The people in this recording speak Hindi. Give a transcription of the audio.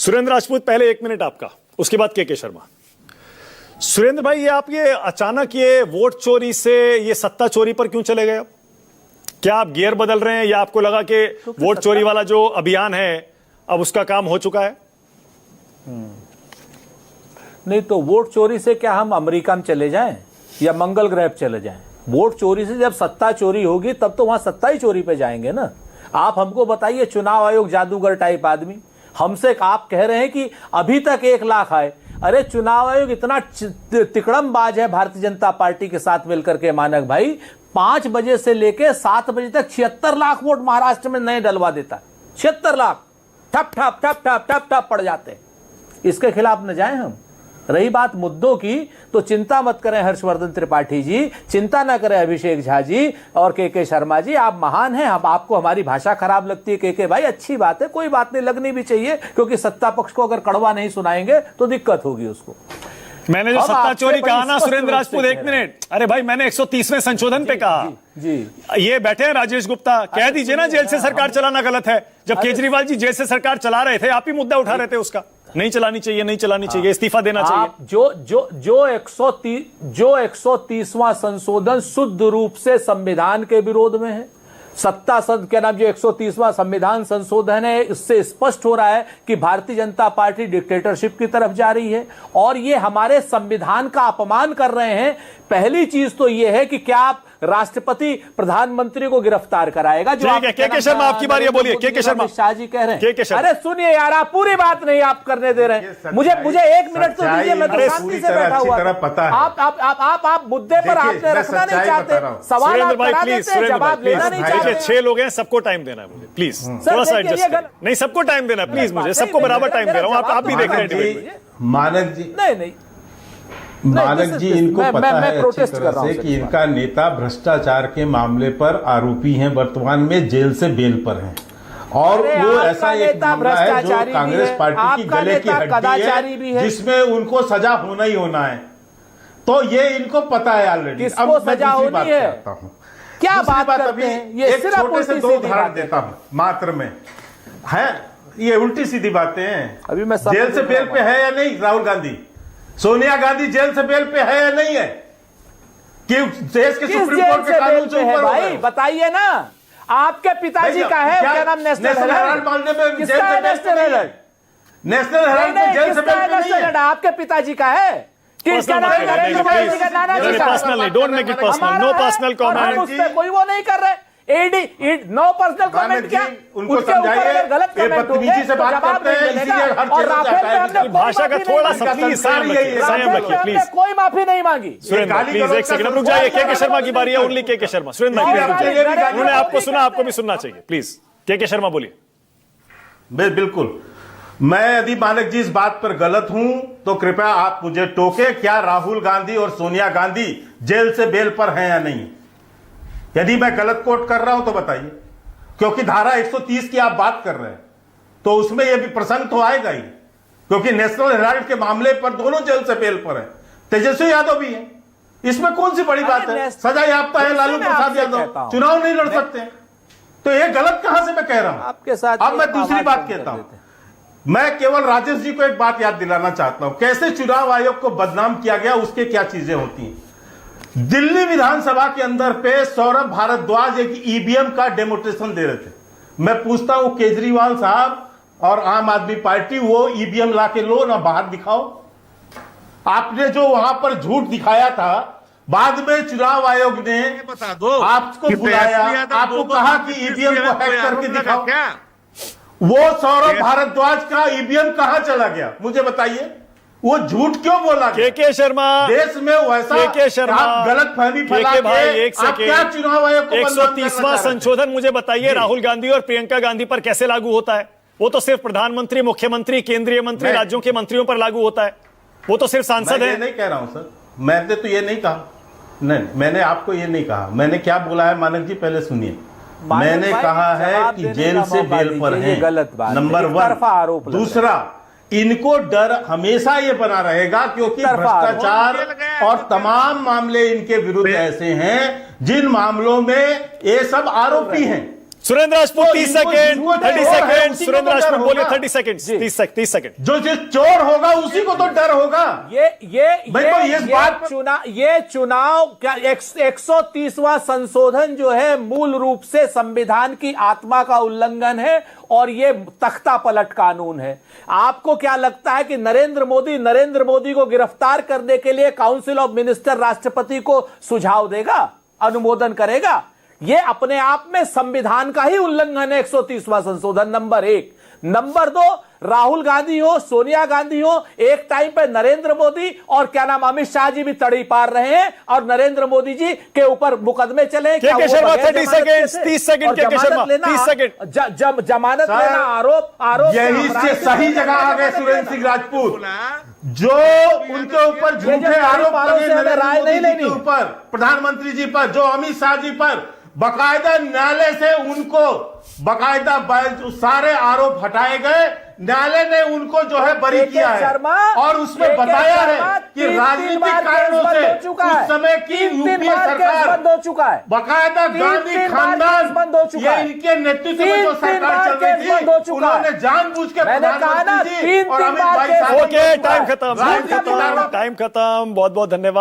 सुरेंद्र राजपूत, पहले 1 मिनट आपका, उसके बाद के शर्मा। सुरेंद्र भाई, ये अचानक ये वोट चोरी से ये सत्ता चोरी पर क्यों चले गए? अब क्या आप गियर बदल रहे हैं या आपको लगा कि वोट चोरी वाला जो अभियान है अब उसका काम हो चुका है? नहीं तो वोट चोरी से क्या हम अमेरिका में चले जाएं या मंगल ग्रह पे चले जाएं? वोट चोरी से जब सत्ता चोरी होगी तब तो वहां सत्ता ही चोरी पे जाएंगे ना। आप हमको बताइए, चुनाव आयोग जादूगर टाइप आदमी, हमसे आप कह रहे हैं कि अभी तक 1 लाख आए। अरे चुनाव आयोग इतना तिकड़मबाज है भारतीय जनता पार्टी के साथ मिलकर के, मानक भाई 5 बजे से लेके 7 बजे तक 76 लाख वोट महाराष्ट्र में नए डलवा देता है। 76 लाख ठप ठप ठप ठप ठप ठप पड़ जाते हैं। इसके खिलाफ न जाएं हम। रही बात मुद्दों की, तो चिंता मत करें हर्षवर्धन त्रिपाठी जी, चिंता ना करें अभिषेक झा जी और के शर्मा जी, आप महान हैं। अब आपको हमारी भाषा खराब लगती है के भाई, अच्छी बात है, कोई बात नहीं, लगनी भी चाहिए, क्योंकि सत्ता पक्ष को अगर कड़वा नहीं सुनाएंगे तो दिक्कत होगी उसको। मैंने जो सत्ता चोरी कहा ना सुरेंद्र राजपूत, 1 मिनट, अरे भाई मैंने 130वें संशोधन पे कहा जी। ये बैठे हैं राजेश गुप्ता, कह दीजिए ना जेल से सरकार चलाना गलत है। जब केजरीवाल जी जेल से सरकार चला रहे थे, आप ही मुद्दा उठा रहे थे उसका, नहीं चलानी चाहिए, नहीं चलानी चाहिए, इस्तीफा देना चाहिए। जो 130वां संशोधन शुद्ध रूप से संविधान के विरोध में है। सत्ता सद क्या नाम, जो 130वां संविधान संशोधन है, इससे स्पष्ट हो रहा है कि भारतीय जनता पार्टी डिक्टेटरशिप की तरफ जा रही है और ये हमारे संविधान का अपमान कर रहे हैं। पहली चीज तो ये है कि क्या आप राष्ट्रपति प्रधानमंत्री को गिरफ्तार कराएगा? जो आप के शर्मा, आपकी बारी है, बोलिए। के शर्मा, शाह जी कह रहे हैं। अरे सुनिए यार, आप पूरी बात नहीं आप करने दे रहे हैं मुझे 1 मिनट तो दीजिए, मैं तो शांति से बैठा हुआ। आप मुद्दे पर आपने रखना नहीं चाहते, सवाल आप करा देते हैं, जवाब लेना नहीं चाहते। 6 लोग हैं, सबको टाइम देना है मुझे, प्लीज थोड़ा सा एडजस्ट करें। नहीं, सबको टाइम देना है प्लीज, मुझे सबको बराबर टाइम दे रहा हूँ। आप भी देख रहे हैं मानक जी। नहीं मानक जी, इनको पता है अच्छी तरह से कि इनका नेता भ्रष्टाचार के मामले पर आरोपी हैं, वर्तमान में जेल से बेल पर हैं, और वो ऐसा एक मामला है जो कांग्रेस पार्टी की गले की हड्डी है, जिसमें उनको सजा होना ही होना है। तो ये इनको पता है ऑलरेडी। किसको सजा होनी है? क्या बात करते हैं? ये एक छोटे से 2 उदाहरण देता हूं मात्र में, है ये उल्टी सीधी बातें हैं। अभी मैं जेल से बेल पे है या नहीं राहुल गांधी? सोनिया गांधी जेल से बेल पे है या नहीं है? कि देश के सुप्रीम कोर्ट के कानून से ऊपर भाई बताइए ना। आपके पिताजी का है क्या नाम? नेशनल हेराल्ड मामले में नेशनल हेराल्ड में जेल से बेल पे नहीं है। आपके पिताजी का है? पर्सनल नहीं, don't make it personal, no personal comment. कोई वो नहीं कर रहे। नो पर्सनल कमेंट क्या? उनको समझाइए, गलत कमेंट बदतमीजी से बात करते हैं, इसीलिए हर चीज भाषा का थोड़ा सा प्लीज संयम रखिए प्लीज। कोई माफी नहीं मांगी। सुरेंद्र प्लीज 1 सेकंड रुक जाइए। के शर्मा की बारी है, ओनली के शर्मा। सुरेंद्र उन्होंने आपको सुना, आपको भी सुनना चाहिए, प्लीज के शर्मा बोलिए। बिल्कुल, मैं यदि मानक जी इस बात पर गलत हूं तो कृपया आप मुझे टोके। क्या राहुल गांधी और सोनिया गांधी जेल से बेल पर हैं या नहीं? यदि मैं गलत कोट कर रहा हूं तो बताइए, क्योंकि धारा 130 की आप बात कर रहे हैं तो उसमें यह भी प्रसंग तो आएगा ही, क्योंकि नेशनल हेराल्ड के मामले पर दोनों जेल से बेल पर है। तेजस्वी यादव भी है, इसमें कौन सी बड़ी बात है? सजा याफ्ता है लालू प्रसाद यादव, चुनाव नहीं लड़ सकते, तो यह गलत कहां से मैं कह रहा हूं आपके साथ। अब मैं दूसरी बात कहता हूं, मैं केवल राजेश जी को एक बात याद दिलाना चाहता हूं, कैसे चुनाव आयोग को बदनाम किया गया, उसके क्या चीजें होती हैं। दिल्ली विधानसभा के अंदर पे सौरभ भारद्वाज एक ईवीएम का डेमोन्स्ट्रेशन दे रहे थे। मैं पूछता हूं केजरीवाल साहब और आम आदमी पार्टी, वो ईवीएम ला के लो ना, बाहर दिखाओ। आपने जो वहां पर झूठ दिखाया था, बाद में चुनाव आयोग ने आपको बुलाया, आपको कहा कि ईवीएम को हैक करके दिखाओ। वो सौरभ भारद्वाज का ईवीएम कहां चला गया, मुझे बताइए। वो झूठ क्यों बोला? के शर्मा, देश में वैसा आप गलत फहमी फैला के आप क्या चुनाव आयोग को 130वां संशोधन मुझे बताइए राहुल गांधी और प्रियंका गांधी पर कैसे लागू होता है? वो तो सिर्फ प्रधानमंत्री, मुख्यमंत्री, केंद्रीय मंत्री, राज्यों के मंत्रियों पर लागू होता है। वो तो सिर्फ सांसद है। नहीं कह रहा हूं सर, मैंने तो ये नहीं कहा। नहीं, मैंने आपको ये नहीं कहा। मैंने क्या बोला है मानक जी, पहले सुनिए। मैंने कहा है कि जेल से बेल पर हैं, नंबर 1। दूसरा, इनको डर हमेशा ये बना रहेगा क्योंकि भ्रष्टाचार और तमाम मामले इनके विरुद्ध ऐसे हैं जिन मामलों में ये सब आरोपी हैं। सुरेंद्र राजपूत 30 सेकंड, 30 सेकंड, उसी को सुरेंद्र तो डर राजपूत बोलिए होगा। 30 सेकंड, 30 सेकंड। जो चोर होगा उसी को तो डर होगा। ये चुनाव क्या 130वां संशोधन जो है मूल रूप से संविधान की आत्मा का उल्लंघन है और ये तख्ता पलट कानून है। आपको क्या लगता है कि नरेंद्र मोदी को गिरफ्तार करने के लिए काउंसिल ऑफ मिनिस्टर राष्ट्रपति को सुझाव देगा, अनुमोदन करेगा? ये अपने आप में संविधान का ही उल्लंघन है 130वां संशोधन। नंबर 1। नंबर 2, राहुल गांधी हो, सोनिया गांधी हो, एक टाइम पे नरेंद्र मोदी और क्या नाम अमित शाह जी भी तड़ी पार रहे हैं और नरेंद्र मोदी जी के ऊपर मुकदमे चले। के शर्मा 30 सेकंड, 30 सेकंड, के शर्मा 30 सेकंड। जमानत लेना, आरोप यही से सही जगह आ गए सुरेंद्र सिंह राजपूत, जो उनके ऊपर झूठे आरोप लगे नरेंद्र मोदी जी के ऊपर, प्रधानमंत्री जी पर, जो अमित शाह जी पर, बकायदा न्यायालय से उनको बकायदा सारे आरोप हटाए गए। न्यायालय ने उनको जो है बरी किया है और उसमें बताया है कि राजनीतिक कारणों से उस समय की यूपीए सरकार बंद हो चुका है, बकायदा गांधी खानदान बंद हो चुका है, इनके नेतृत्व में जो सरकार चल रही थी उन्होंने जानबूझ के प्रधानमंत्री जी और अमित भाई ओके, टाइम खत्म, टाइम खत्म, बहुत बहुत धन्यवाद।